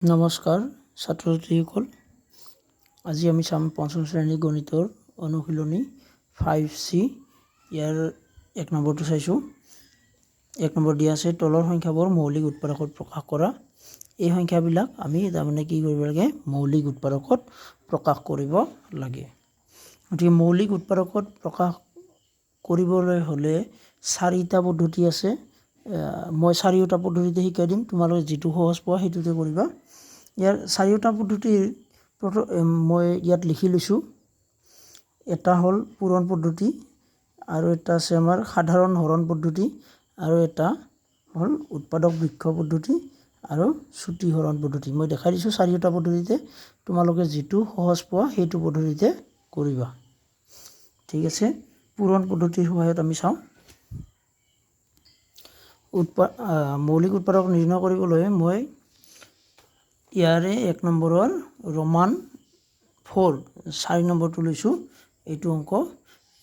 নমস্কাৰ ছাত্ৰ ছাত্ৰীসকল, আজি আমি চাম পঞ্চম শ্ৰেণী গণিতৰ অনুশীলনী 5C। ইয়াৰ 1 নম্বৰটো চাইছোঁ। 1 নম্বৰ দিয়া আছে তলৰ সংখ্যাবোৰ মৌলিক উৎপাদকত প্ৰকাশ কৰা। এই সংখ্যাবিলাক আমি তাৰমানে কি কৰিব লাগে, মৌলিক উৎপাদকত প্ৰকাশ কৰিব লাগে। গতিকে মৌলিক উৎপাদকত প্ৰকাশ কৰিবলৈ হ'লে 4টা পদ্ধতি আছে। মই 4টা পদ্ধতিতে শিকাই দিম, তোমালোকে যিটো সহজ পোৱা সেইটোতে কৰিবা। ইয়াৰ 4টা পদ্ধতিৰ মই ইয়াত লিখি লৈছোঁ। এটা হ'ল পূৰণ পদ্ধতি, আৰু এটা আছে আমাৰ সাধাৰণ হৰণ পদ্ধতি, আৰু এটা হ'ল উৎপাদক বৃক্ষ পদ্ধতি আৰু চুটি হৰণ পদ্ধতি। মই দেখাই দিছোঁ 4টা পদ্ধতিতে, তোমালোকে যিটো সহজ পোৱা সেইটো পদ্ধতিতে কৰিবা। ঠিক আছে, পূৰণ পদ্ধতিৰ সহায়ত আমি চাওঁ। মৌলিক উৎপাদক নিৰ্ণয় কৰিবলৈ মই ইয়াৰে 1 নম্বৰৰ ৰোমান 4 নম্বৰটো লৈছোঁ। এইটো অংক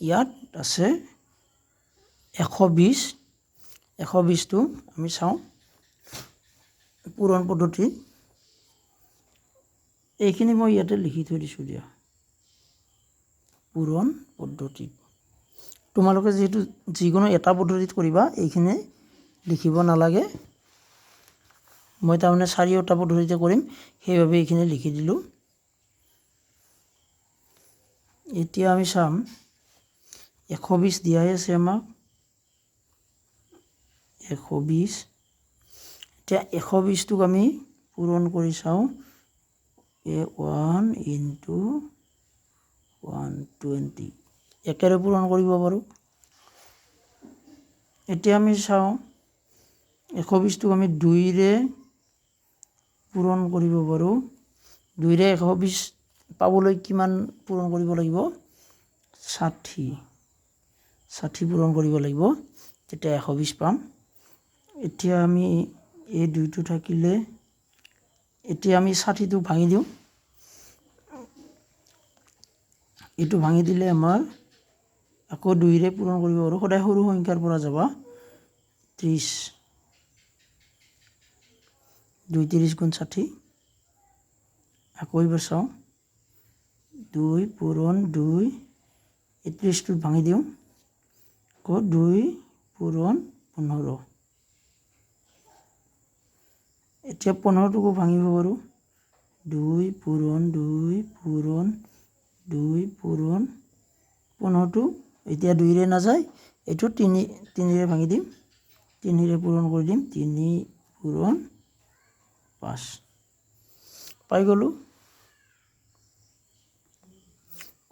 ইয়াত আছে 120। 120টো আমি চাওঁ। পূৰণ পদ্ধতি এইখিনি মই ইয়াতে লিখি থৈ দিছোঁ দিয়া। পূৰণ পদ্ধতি তোমালোকে যিকোনো এটা পদ্ধতিত কৰিবা, এইখিনি লিখিব নালাগে। মই তাৰমানে 4টা পদ্ধতিতে কৰিম, সেইবাবে এইখিনি লিখি দিলোঁ। এতিয়া আমি চাম 120 দিয়াই আছে আমাক 120। এতিয়া 120টোক আমি পূৰণ কৰি চাওঁ। 1 × 120 একেৰে পূৰণ কৰিব পাৰোঁ। এতিয়া আমি চাওঁ 120টোক আমি 2ৰে পূৰণ কৰিব পাৰোঁ। 2ৰে 120 পাবলৈ কিমান পূৰণ কৰিব লাগিব? 60 পূৰণ কৰিব লাগিব, তেতিয়া 120 পাম। এতিয়া আমি এই 2টো থাকিলে, এতিয়া আমি 60টো ভাঙি দিওঁ। এইটো ভাঙি দিলে আমাৰ আকৌ 2ৰে পূৰণ কৰিব পাৰোঁ। সদায় সৰু সংখ্যাৰ পৰা যাবা। 30 2 30 × 60। আকৌ এইবাৰ চাওঁ 2 পূৰণ 2, 30টোত ভাঙি দিওঁ। আকৌ 2 পূৰণ 15। এতিয়া 15টোকো ভাঙিব পাৰোঁ। 2 পূৰণ 2 পূৰণ 2 পূৰণ 15টো এতিয়া 2ৰে নাযায়, এইটো 3ৰে ভাঙি দিম। 3ৰে পূৰণ কৰি দিম। 3 পূৰণ 5 পাই গ'লোঁ।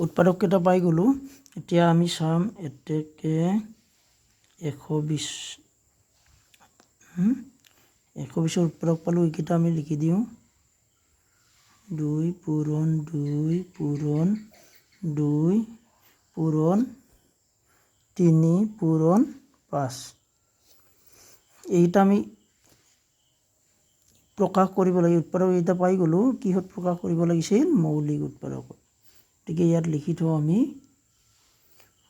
উৎপাদককেইটা পাই গ'লোঁ। এতিয়া আমি চাম এতেকে 120ৰ উৎপাদক পালোঁ। এইকেইটা আমি লিখি দিওঁ। 2 পূৰণ 2 পূৰণ 2 পূৰণ 3 পূৰণ 5। এইটা আমি প্ৰকাশ কৰিব লাগে। উৎপাদক এইটা পাই গ'লোঁ। কিহত প্ৰকাশ কৰিব লাগিছিল? মৌলিক উৎপাদকত। গতিকে ইয়াত লিখি থওঁ আমি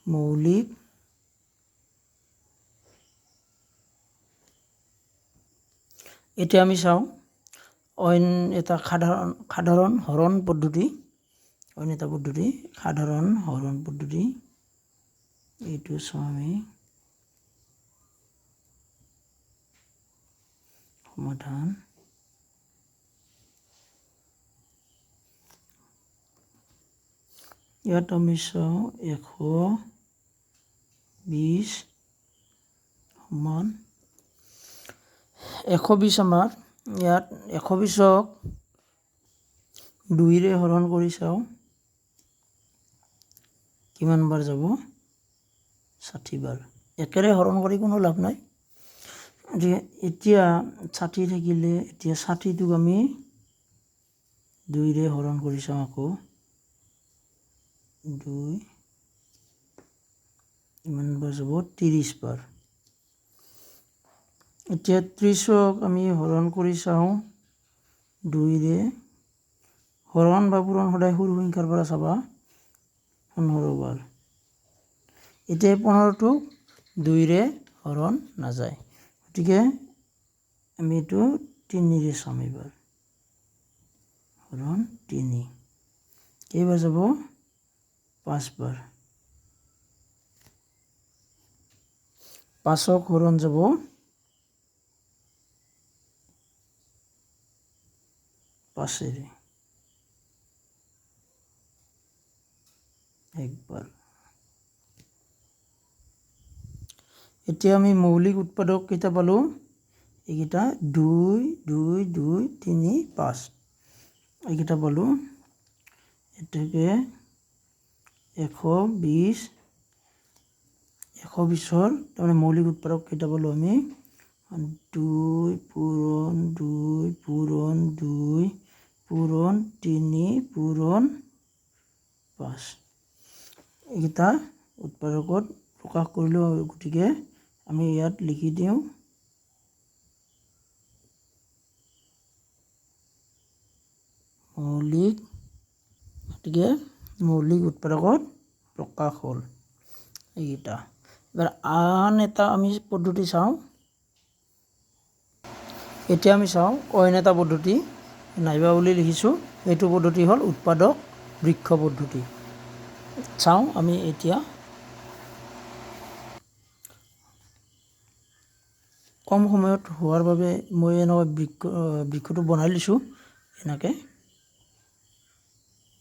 মৌলিক এতিয়া আমি চাওঁ অইন এটা সাধাৰণ হৰণ পদ্ধতি। অইন এটা পদ্ধতি সাধাৰণ হৰণ পদ্ধতি। এইটো চাওঁ আমি সমাধান। ইয়াত আমি চাওঁ 120 সমান 120 আমাৰ ইয়াত 120ক 2ৰে হৰণ কৰি চাওঁ কিমান বাৰ যাব? 60 বাৰ। একেৰে হৰণ কৰি কোনো লাভ নাই। এতিয়া 60 থাকিলে, এতিয়া 60টোক আমি 2ৰে হৰণ কৰি চাওঁ। আকৌ 2 ইমান বাৰ যাব? 30 বাৰ। এতিয়া 30ক আমি হৰণ কৰি চাওঁ 2ৰে। হৰণ বা পূৰণ সদায় সৰু সংখ্যাৰ পৰা চাবা। 15 বাৰ। এতিয়া 15টোক 2ৰে হৰণ নাযায়, গতিকে আমি এইটো 3ৰে চাম এইবাৰ। হৰণ 3 কেইবাৰ যাব 5 বাৰ 5ক হৰণ যাব 5 একবাৰ এতিয়া আমি মৌলিক উৎপাদক কেইটা পালো এইকেইটা 2 2 2 3 5 এইকেইটা পালো এটাকে 120 120ৰ তাৰমানে মৌলিক উৎপাদক কেইটা পালো আমি 2 পূৰণ 2 পূৰণ 2 পূৰণ 3 পূৰণ 5 এইকেইটা উৎপাদকত প্ৰকাশ কৰিলোঁ গতিকে আমি ইয়াত লিখি দিওঁ মৌলিক গতিকে মৌলিক উৎপাদকত প্ৰকাশ হ'ল এইকেইটা এবাৰ আন এটা আমি পদ্ধতি চাওঁ এতিয়া আমি চাওঁ অইন এটা পদ্ধতি নাইবা বুলি লিখিছোঁ এইটো পদ্ধতি হ'ল উৎপাদক বৃক্ষ পদ্ধতি চাওঁ আমি এতিয়া কম সময়ত হোৱাৰ বাবে মই এনেকৈ বৃক্ষটো বনাই লৈছোঁ এনেকৈ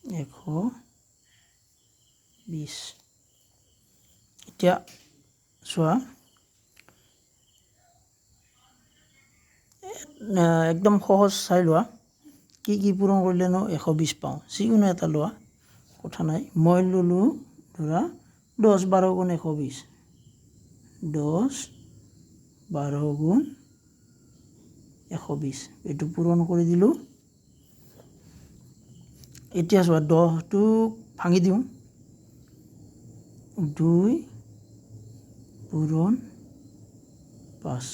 120 এতিয়া চোৱা একদম সহজ চাই লোৱা কি কি পূৰণ কৰিলেনো 120 পাওঁ যিকোনো এটা লোৱা কথা নাই মই ল'লোঁ ধৰা 10 12 গুণ 120 10 12 গুণ 120 এইটো পূৰণ কৰি দিলোঁ এতিয়া চোৱা 10টো ভাঙি দিওঁ 2 পূৰণ 5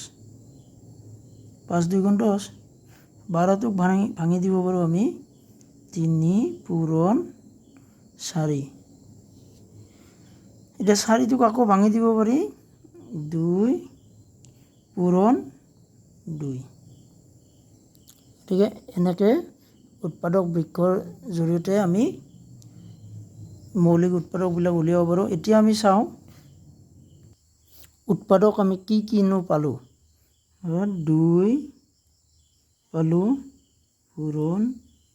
5 2 গুণ 10 12টোক ভাঙি দিব পাৰোঁ আমি 3 পূৰণ 4 এতিয়া 4টোক আকৌ ভাঙি দিব পাৰি 2 পূৰণ 2 গতিকে এনেকৈ উৎপাদক বৃক্ষৰ জৰিয়তে আমি মৌলিক উৎপাদকবিলাক উলিয়াব পাৰোঁ এতিয়া আমি চাওঁ উৎপাদক আমি কিনো পালোঁ 2 পালোঁ পূৰণ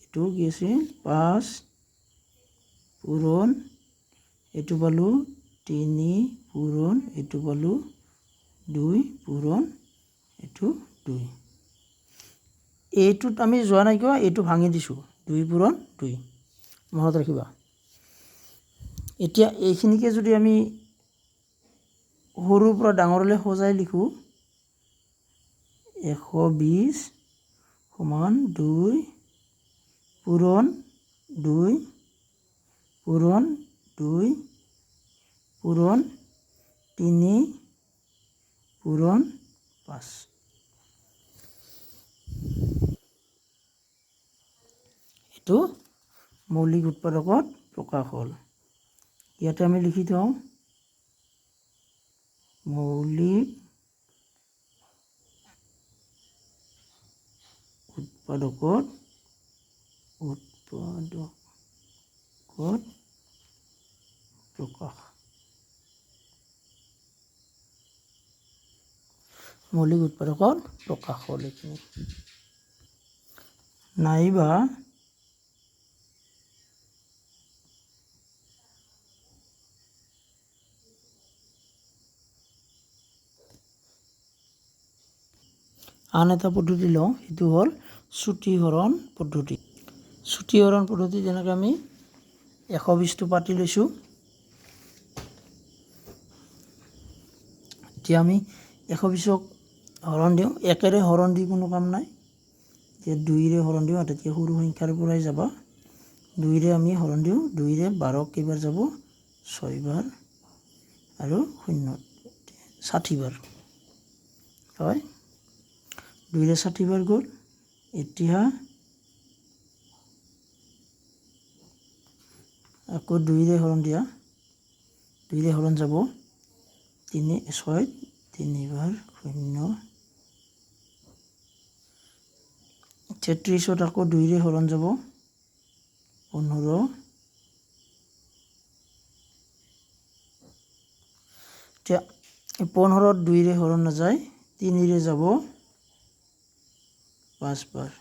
এইটো কি আছে 5 পূৰণ এইটো পালোঁ 3 পূৰণ এইটো পালোঁ 2 পূৰণ এইটো 2 এইটোত আমি যোৱা নাই কিয় এইটো ভাঙি দিছোঁ 2 পূৰণ 2 মনত ৰাখিবা এতিয়া এইখিনিকে যদি আমি সৰুৰ পৰা ডাঙৰলৈ সজাই লিখোঁ 120 সমান 2 পূৰণ 2 পূৰণ 2 পূৰণ 3 পূৰণ 5 এইটো মৌলিক উৎপাদকত প্ৰকাশ হ'ল ইয়াতে আমি লিখি থওঁ মৌলিক উৎপাদকত প্ৰকাশ মৌলিক উৎপাদকত প্ৰকাশ হ'ল এইখিনি নাইবা আন এটা পদ্ধতি লওঁ সেইটো হ'ল চুটিহৰণ পদ্ধতি চুটিহৰণ পদ্ধতি যেনেকৈ আমি 120টো পাতি লৈছোঁ এতিয়া আমি 120ক হৰণ দিওঁ একেৰে হৰণ দি কোনো কাম নাই এতিয়া 2ৰে হৰণ দিওঁ আটাইতকৈ সৰু সংখ্যাৰ পৰাই যাবা 2ৰে আমি হৰণ দিওঁ 2ৰে 12 কেইবাৰ যাব 6 বাৰ আৰু 0 60 বাৰ হয় 2ৰে 60 বাৰ গ'ল এতিয়া আকৌ 2ৰে হৰণ দিয়া 2ৰে হৰণ যাব 3 6 3 বাৰ 0 33ত আকৌ 2ৰে হৰণ যাব 15 এতিয়া 15 2ৰে হৰণ নাযায় 3ৰে যাব 5 বাৰ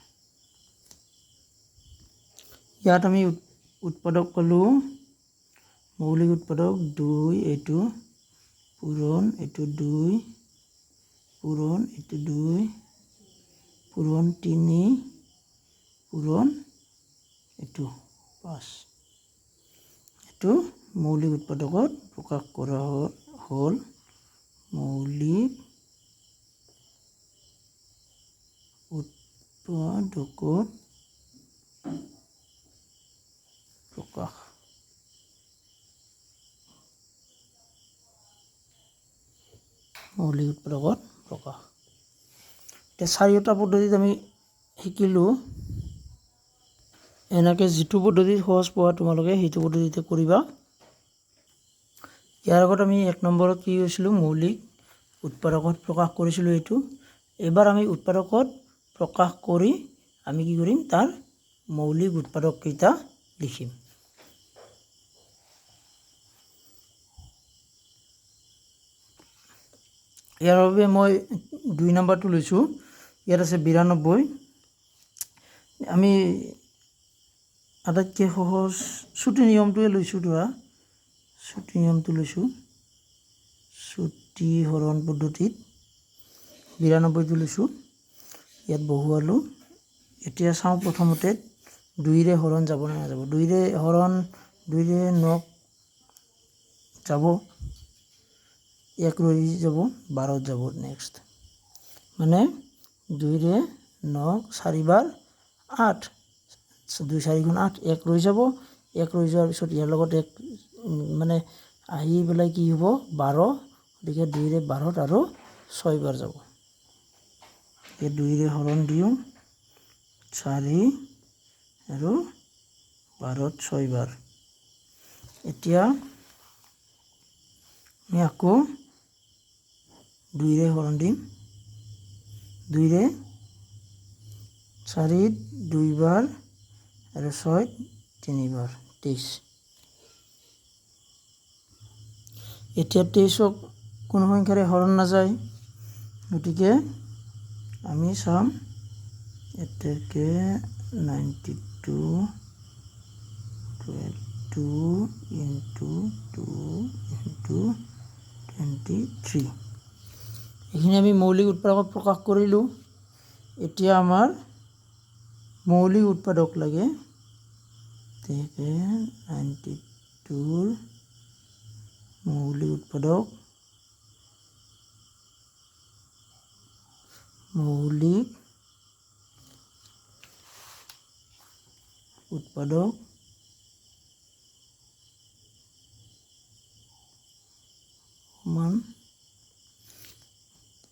ইয়াত আমি উৎপাদক পালো মৌলিক উৎপাদক 2 এইটো পূৰণ এইটো 2 পূৰণ এইটো 2 পূৰণ 3 পূৰণ এইটো 5 এইটো মৌলিক উৎপাদকত প্ৰকাশ কৰা হ'ল মৌলিক উৎপাদকত প্ৰকাশ মৌলিক উৎপাদকত প্ৰকাশ এতিয়া চাৰিটা পদ্ধতিত আমি শিকিলোঁ এনেকৈ যিটো পদ্ধতিত সহজ পোৱা তোমালোকে সেইটো পদ্ধতিতে কৰিবা ইয়াৰ আগত আমি 1 নম্বৰত কি কৰিছিলোঁ মৌলিক উৎপাদকত প্ৰকাশ কৰিছিলোঁ এইটো এবাৰ আমি উৎপাদকত প্ৰকাশ কৰি আমি কি কৰিম তাৰ মৌলিক উৎপাদক কেইটা লিখিম ইয়াৰ বাবে মই 2 নম্বৰটো লৈছোঁ ইয়াত আছে 92 আমি আটাইতকৈ সহজ ছুটি নিয়মটোৱে লৈছোঁ ধৰা ছুটি নিয়মটো লৈছোঁ ছুটি হৰণ পদ্ধতিত 92টো লৈছোঁ ইয়াত বহুৱালোঁ এতিয়া চাওঁ প্ৰথমতে 2ৰে হৰণ যাব নে নাযাব 2ৰে হৰণ 2ৰে 9 যাব 1 ৰৈ যাব 12 যাব নেক্সট মানে 2ৰে 9 4 বাৰ 8 2 4 গুণ 8 1 ৰৈ যাব 1 ৰৈ যোৱাৰ পিছত ইয়াৰ লগত 1 মানে আহি পেলাই কি হ'ব 12 গতিকে 2ৰে 12 আৰু 6 বাৰ যাব এই 2ৰে হৰণ দিওঁ 4 আৰু 12ত 6 বাৰ এতিয়া আমি আকৌ 2ৰে হৰণ দিম 2ৰে 4 2 বাৰ আৰু 6 3 বাৰ 23 এতিয়া 23ক কোনো সংখ্যাৰে হৰণ নাযায় গতিকে আমি চাম এতেকে 92 2 into 2 into 23 এইখিনি আমি মৌলিক উৎপাদকত প্ৰকাশ কৰিলোঁ এতিয়া আমাৰ মৌলিক উৎপাদক লাগে তেকে 92ৰ মৌলিক উৎপাদক সমান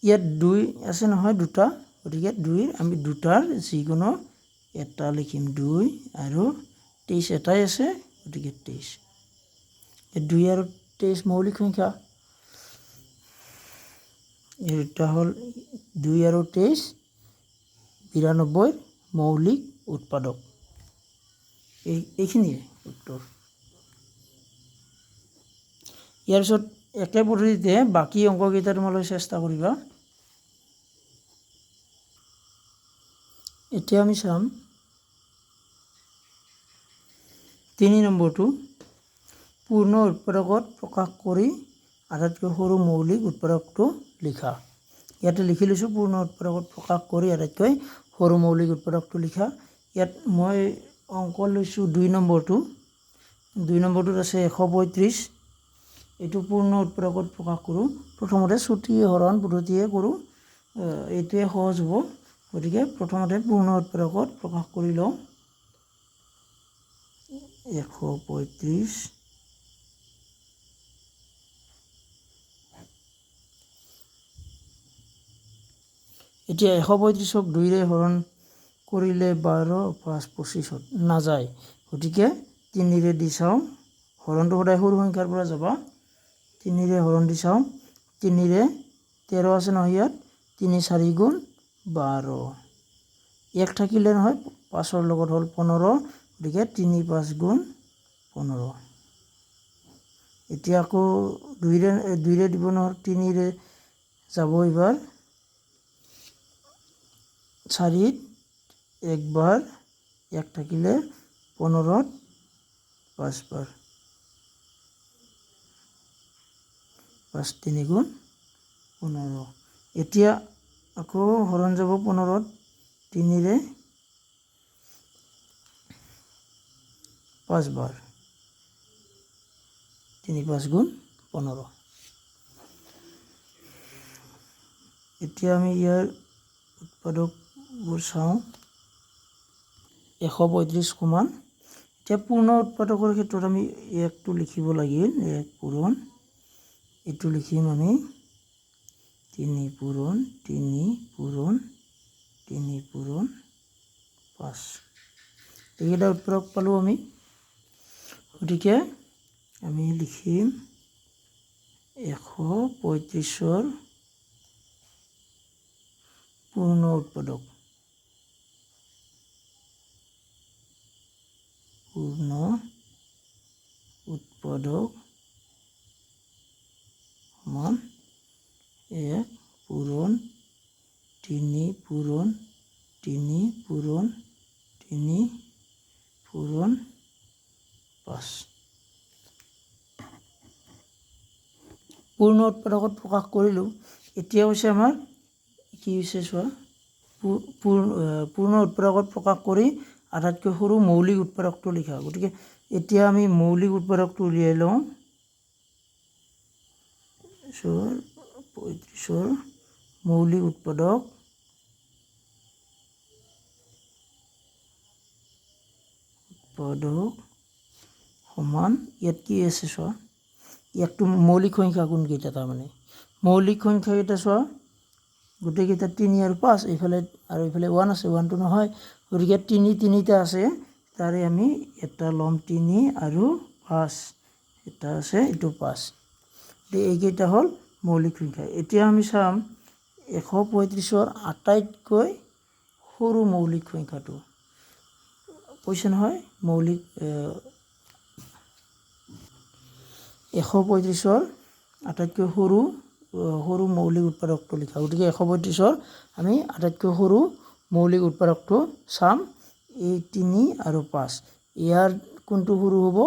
ইয়াত 2 আছে নহয় দুটা গতিকে 2ৰ আমি দুটাৰ যিকোনো এটা লিখিম 2 আৰু 23 এটাই আছে গতিকে 23 2 আৰু 23 মৌলিক সংখ্যা এই দুটা হ'ল 2 আৰু 23 92ৰ মৌলিক উৎপাদক এইখিনিয়ে উত্তৰ ইয়াৰ পিছত একে পদ্ধতিতে বাকী অংককেইটা তোমালোকে চেষ্টা কৰিবা এতিয়া আমি চাম 3 নম্বৰটো পূৰ্ণ উৎপাদকত প্ৰকাশ কৰি আটাইতকৈ সৰু মৌলিক উৎপাদকটো লিখা ইয়াতে লিখি লৈছোঁ পূৰ্ণ উৎপাদকত প্ৰকাশ কৰি আটাইতকৈ সৰু মৌলিক উৎপাদকটো লিখা ইয়াত মই অংক লৈছোঁ 2 নম্বৰটোত আছে 135 এইটো পূৰ্ণ উৎপাদকত প্ৰকাশ কৰোঁ প্ৰথমতে ছুটি হৰণ পদ্ধতিয়ে কৰোঁ এইটোৱে সহজ হ'ব গতিকে প্ৰথমতে পূৰ্ণ উৎপাদকত প্ৰকাশ কৰি লওঁ 135 এতিয়া 135ক 2ৰে হৰণ কৰিলে 12 5 25 নাযায় গতিকে 3ৰে দি চাওঁ হৰণটো সদায় সৰু সংখ্যাৰ পৰা যাবা 3ৰে হৰণ দি চাওঁ 3ৰে 13 আছে নহয় ইয়াত 3 4 গুণ 12 1 থাকিলে নহয় 5ৰ লগত হ'ল 15 গতিকে 3 5 গুণ 15 এতিয়া আকৌ 2ৰে দিব নহয় 3ৰে যাব এবাৰ 4ত একবাৰ 1 থাকিলে 15ত 5 বাৰ 5 3 গুণ 15 এতিয়া আকৌ হৰণ যাব 15ত 3ৰে 5 বাৰ 3 5 গুণ 15 এতিয়া আমি ইয়াৰ উৎপাদকবোৰ চাওঁ 135 সমান এতিয়া পূৰ্ণ উৎপাদকৰ ক্ষেত্ৰত আমি 1টো লিখিব লাগিল 1 পূৰণ এইটো লিখিম আমি 3 পূৰণ 3 পূৰণ 3 পূৰণ 5 এইকেইটা উৎপাদক পালোঁ আমি গতিকে আমি লিখিম 135ৰ পূৰ্ণ উৎপাদক সমান 1 পূৰণ 3 পূৰণ 3 পূৰণ 3 পূৰণ 5 পূৰ্ণ উৎপাদকত প্ৰকাশ কৰিলোঁ এতিয়া হৈছে আমাৰ কি হৈছে চোৱা পূৰ্ণ উৎপাদকত প্ৰকাশ কৰি আটাইতকৈ সৰু মৌলিক উৎপাদকটো লিখা গতিকে এতিয়া আমি মৌলিক উৎপাদকটো উলিয়াই লওঁ 35ৰ মৌলিক উৎপাদক সমান ইয়াত কি আছে চোৱা ইয়াকটো মৌলিক সংখ্যা কোনকেইটা তাৰমানে মৌলিক সংখ্যাকেইটা চোৱা গোটেইকেইটা 3 আৰু 5 এইফালে আৰু এইফালে 1 আছে 1টো নহয় গতিকে 3টা আছে তাৰে আমি এটা ল'ম 3 আৰু 5 এটা আছে এইটো 5 এইকেইটা হ'ল মৌলিক সংখ্যা এতিয়া আমি চাম 135ৰ আটাইতকৈ সৰু মৌলিক সংখ্যাটো কৈছে নহয় মৌলিক 135ৰ আটাইতকৈ সৰু মৌলিক উৎপাদকটো লিখা গতিকে 135ৰ আমি আটাইতকৈ সৰু মৌলিক উৎপাদকটো চাম এই 3 আৰু 5 ইয়াৰ কোনটো সৰু হ'ব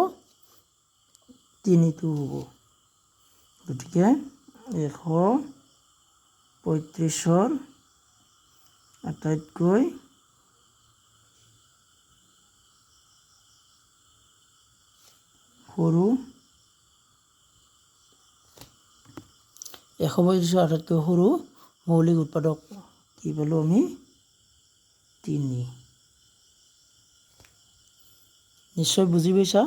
3টো হ'ব গতিকে 135ৰ আটাইতকৈ সৰু 135ৰ আটাইতকৈ সৰু মৌলিক উৎপাদক কি পালোঁ আমি 3 নিশ্চয় বুজি পাইছা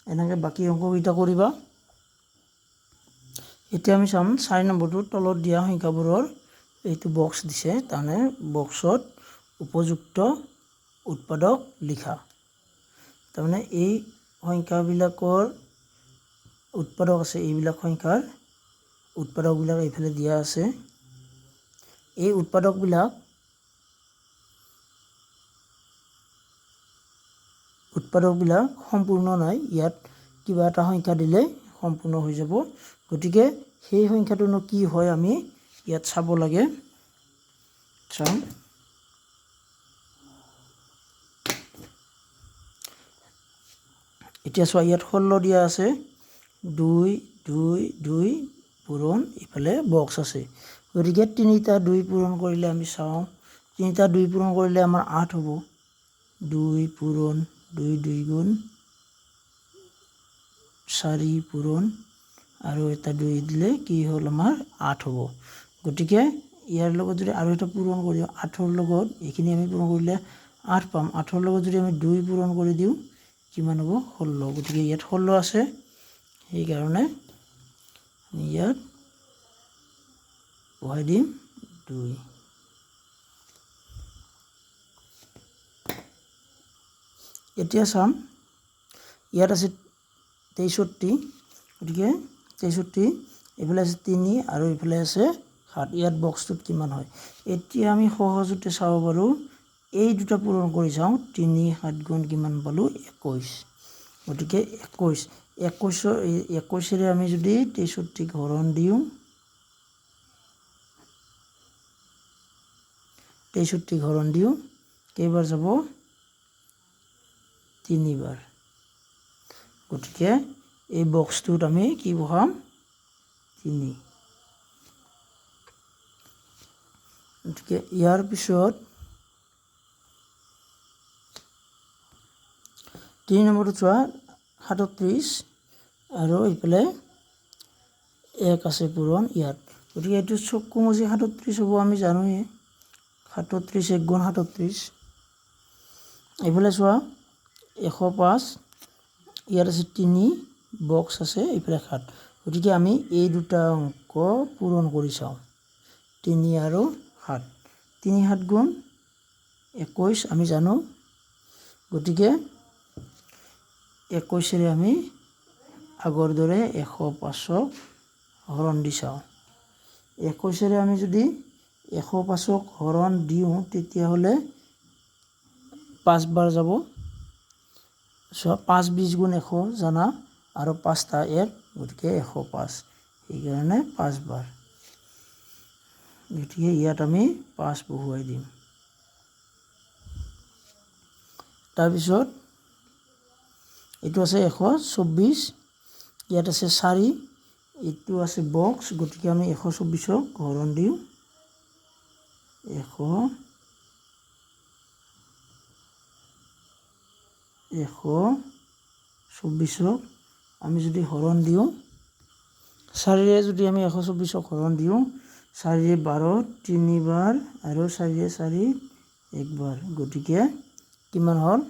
এনেকৈ বাকী অংককেইটা কৰিবা এতিয়া আমি চাম 4 নম্বৰটোৰ তলত দিয়া সংখ্যাবোৰৰ এইটো বক্স দিছে তাৰমানে বক্সত উপযুক্ত উৎপাদক লিখা তাৰমানে এই সংখ্যাবিলাকৰ উৎপাদক আছে এইবিলাক সংখ্যাৰ উৎপাদকবিলাক এইফালে দিয়া আছে এই উৎপাদকবিলাক সম্পূৰ্ণ নাই ইয়াত কিবা এটা সংখ্যা দিলে সম্পূৰ্ণ হৈ যাব গতিকে সেই সংখ্যাটোনো কি হয় আমি ইয়াত চাব লাগে চাম এতিয়া চোৱা ইয়াত 16 দিয়া আছে 2 2 2 পূৰণ ইফালে বক্স আছে গতিকে 3টা 2 পূৰণ কৰিলে আমি চাওঁ 3টা 2 পূৰণ কৰিলে আমাৰ 8 হ'ব 2 পূৰণ 2 2 গুণ 4 পূৰণ আৰু এটা 2 দিলে কি হ'ল আমাৰ 8 হ'ব গতিকে ইয়াৰ লগত যদি আৰু এটা পূৰণ কৰি 8ৰ লগত এইখিনি আমি পূৰণ কৰিলে 8 পাম 8ৰ লগত যদি আমি 2 পূৰণ কৰি দিওঁ কিমান হ'ব 16 গতিকে ইয়াত 16 আছে সেইকাৰণে ইয়াত বহাই দিম 2 এতিয়া চাম ইয়াত আছে 63 গতিকে 63 এইফালে আছে 3 আৰু এইফালে আছে 7 ইয়াত বক্সটোত কিমান হয় এতিয়া আমি সহজতে চাব পাৰোঁ এই দুটা পূৰণ কৰি চাওঁ 3 7 গুণ কিমান পালোঁ 21 গতিকে 21 আমি যদি 63 হৰণ দিওঁ 63 হৰণ দিওঁ কেইবাৰ যাব 3 বাৰ গতিকে এই বক্সটোত আমি কি বহাম 3 গতিকে ইয়াৰ পিছত 3 নম্বৰটো চোৱা 37 আৰু এইফালে 1 আছে পূৰণ ইয়াত গতিকে এইটো চকু মুজি 37 হ'ব আমি জানোৱে 37 1 গুণ 37 এইফালে চোৱা 105 ইয়াত আছে 3 বক্স আছে এইফালে 7 গতিকে আমি এই দুটা অংক পূৰণ কৰি চাওঁ 3 আৰু 7 3 7 গুণ 21 আমি জানো গতিকে 21 আমি আগৰ দৰে 105ক হৰণ দি চাওঁ 21 আমি যদি 105ক হৰণ দিওঁ তেতিয়াহ'লে 5 বাৰ যাব 5 20 গুণ 100 জানা আৰু 5টা 1 গতিকে 105 সেইকাৰণে 5 বাৰ গতিকে ইয়াত আমি 5 বহুৱাই দিম তাৰপিছত এইটো আছে 124 ইয়াত আছে 4 এইটো আছে বক্স গতিকে আমি 124ক হৰণ দিওঁ 124ক আমি যদি হৰণ দিওঁ 4ৰে যদি আমি 124ক হৰণ দিওঁ 4 12 3 বাৰ আৰু 4 4 1 বাৰ গতিকে কিমান হ'ল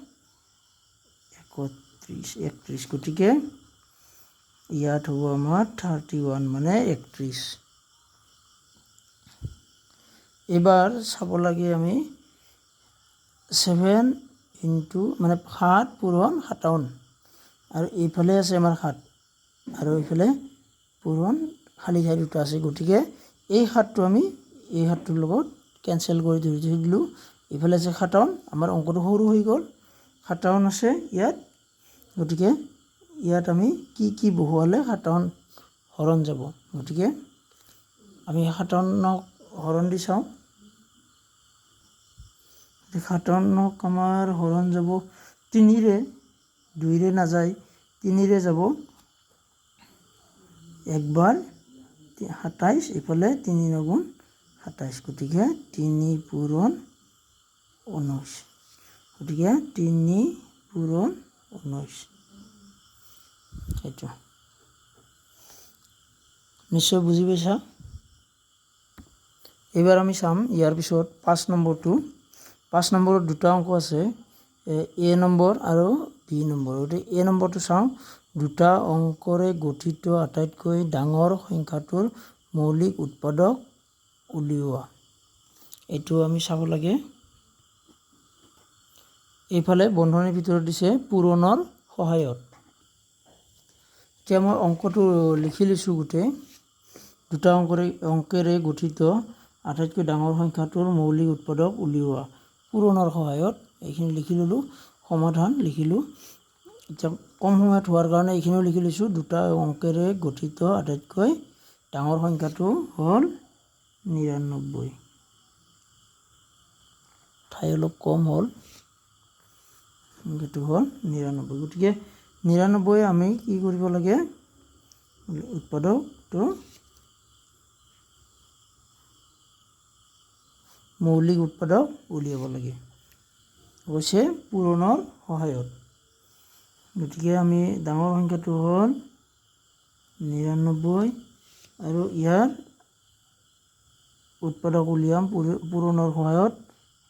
31 গতিকে ইয়াত হ'ব আমাৰ 31 মানে 31 এবাৰ চাব লাগে আমি 7 ইনটু মানে 7 পূৰণ 57 আৰু এইফালে আছে আমাৰ 7 আৰু এইফালে পূৰণ খালী ঠাই দুটা আছে গতিকে এই 7টো আমি এই 7টোৰ লগত কেনচেল কৰি ধৰি দিলোঁ এইফালে আছে 57 আমাৰ অংকটো সৰু হৈ গ'ল 57 আছে ইয়াত গতিকে ইয়াত আমি কি বহুৱালে 57 হৰণ যাব গতিকে আমি 57ক হৰণ দি চাওঁ 57ক আমাৰ হৰণ যাব 3ৰে 2ৰে নাযায় 3ৰে যাব একবাৰ 27 এইফালে 3 9 গুণ 27 গতিকে 3 পূৰণ 19 গতিকে 3 পূৰণ 19 এইটো নিশ্চয় বুজি পাইছা এইবাৰ আমি চাম ইয়াৰ পিছত 5 নম্বৰটো 5 নম্বৰত দুটা অংক আছে এ নম্বৰ আৰু বি নম্বৰ গতিকে এ নম্বৰটো চাওঁ দুটা অংকৰে গঠিত আটাইতকৈ ডাঙৰ সংখ্যাটোৰ মৌলিক উৎপাদক উলিওৱা এইটো আমি চাব লাগে এইফালে বন্ধনীৰ ভিতৰত দিছে পূৰণৰ সহায়ত এতিয়া মই অংকটো লিখি লৈছোঁ গোটেই দুটা অংকেৰে গঠিত আটাইতকৈ ডাঙৰ সংখ্যাটোৰ মৌলিক উৎপাদক উলিওৱা পূৰণৰ সহায়ত এইখিনি লিখি ল'লোঁ সমাধান লিখিলোঁ এতিয়া কম সময়ত হোৱাৰ কাৰণে এইখিনিও লিখি লৈছোঁ দুটা অংকেৰে গঠিত আটাইতকৈ ডাঙৰ সংখ্যাটো হ'ল 99 ঠাই অলপ কম হ'ল এইটো হ'ল 99 গতিকে 99 আমি কি কৰিব লাগে উৎপাদকটো মৌলিক উৎপাদক উলিয়াব লাগে অৱশ্যে পূৰণৰ সহায়ত গতিকে আমি ডাঙৰ সংখ্যাটো হ'ল 99 আৰু ইয়াৰ উৎপাদক উলিয়াম পূৰণৰ সহায়ত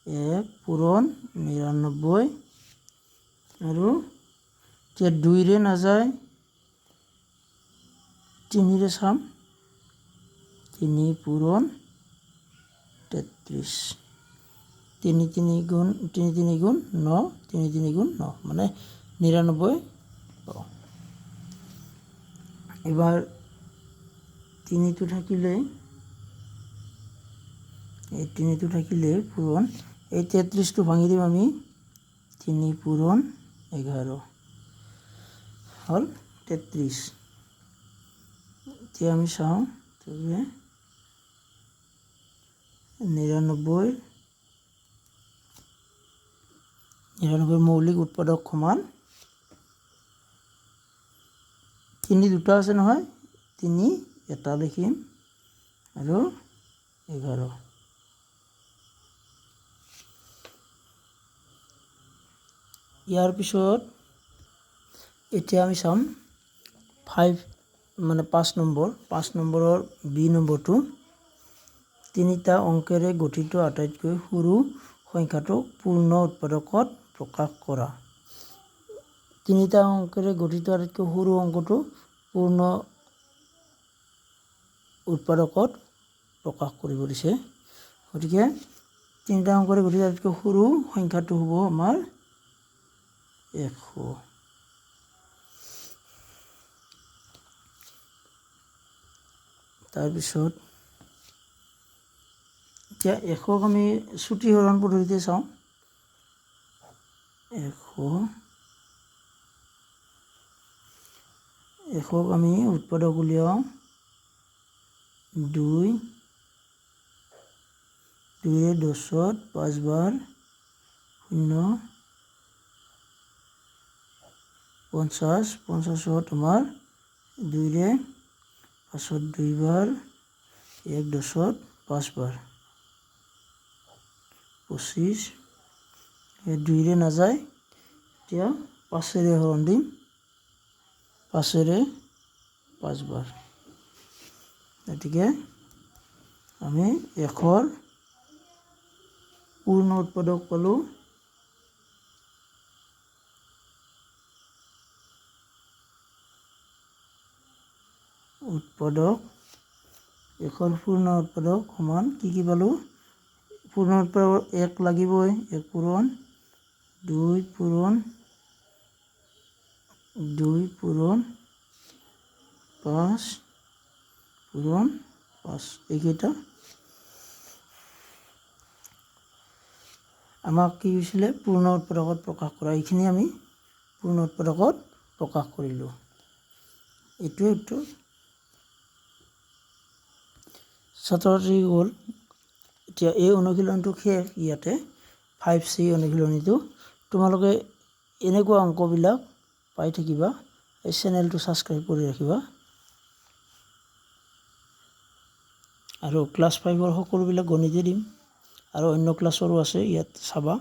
1 পূৰণ 99 আৰু এতিয়া 2ৰে নাযায় 3ৰে চাম 3 পূৰণ 33 3 3 গুণ 9 3 3 গুণ 9 মানে 99 পাওঁ এবাৰ 3টো থাকিলে এই 3টো থাকিলে পূৰণ এই 33টো ভাঙি দিম আমি 3 পূৰণ 11 হ'ল 33 এতিয়া আমি চাওঁ 99 মৌলিক উৎপাদক সমান 3 দুটা আছে নহয় 3 এটা লিখিম আৰু 11 ইয়াৰ পিছত এতিয়া আমি চাম 5 নম্বৰৰ বি নম্বৰটো তিনিটা অংকেৰে গঠিত আটাইতকৈ সৰু সংখ্যাটোক পূৰ্ণ উৎপাদকত প্ৰকাশ কৰা তিনিটা অংকেৰে গঠিত আটাইতকৈ সৰু অংকটো পূৰ্ণ উৎপাদকত প্ৰকাশ কৰিব দিছে গতিকে তিনিটা অংকেৰে গঠিত আটাইতকৈ সৰু সংখ্যাটো হ'ব আমাৰ 100 তাৰপিছত এতিয়া 100ক আমি চুটি হৰণ পদ্ধতিতে চাওঁ 100ক আমি উৎপাদক উলিয়াওঁ 2 2ৰে 10ত 5 বাৰ 0 50 50ত আমাৰ 2ৰে 5ত 2 বাৰ 1 10ত 5 বাৰ 25 2ৰে নাযায় এতিয়া 5ৰে হৰণ দিম 5ৰে 5 বাৰ গতিকে আমি 100ৰ পূৰ্ণ উৎপাদক পালোঁ উৎপাদক 100ৰ পূৰ্ণ উৎপাদক সমান কি পালোঁ পূৰ্ণ উৎপাদক 1 লাগিবই 1 পূৰণ 2 পূৰণ 2 পূৰণ 5 পূৰণ 5 এইকেইটা আমাক কি হৈছিলে পূৰ্ণ উৎপাদকত প্ৰকাশ কৰা এইখিনি আমি পূৰ্ণ উৎপাদকত প্ৰকাশ কৰিলোঁ এইটোৱে উত্তৰ ছাত্ৰ-ছাত্ৰীসকল এতিয়া এই অনুশীলনটো শেষ ইয়াতে 5C অনুশীলনীটো তোমালোকে এনেকুৱা অংকবিলাক পাই থাকিবা এই চেনেলটো ছাবস্ক্ৰাইব কৰি ৰাখিবা আৰু ক্লাছ 5ৰ সকলোবিলাক গণিতে দিম আৰু অন্য ক্লাছৰো আছে ইয়াত চাবা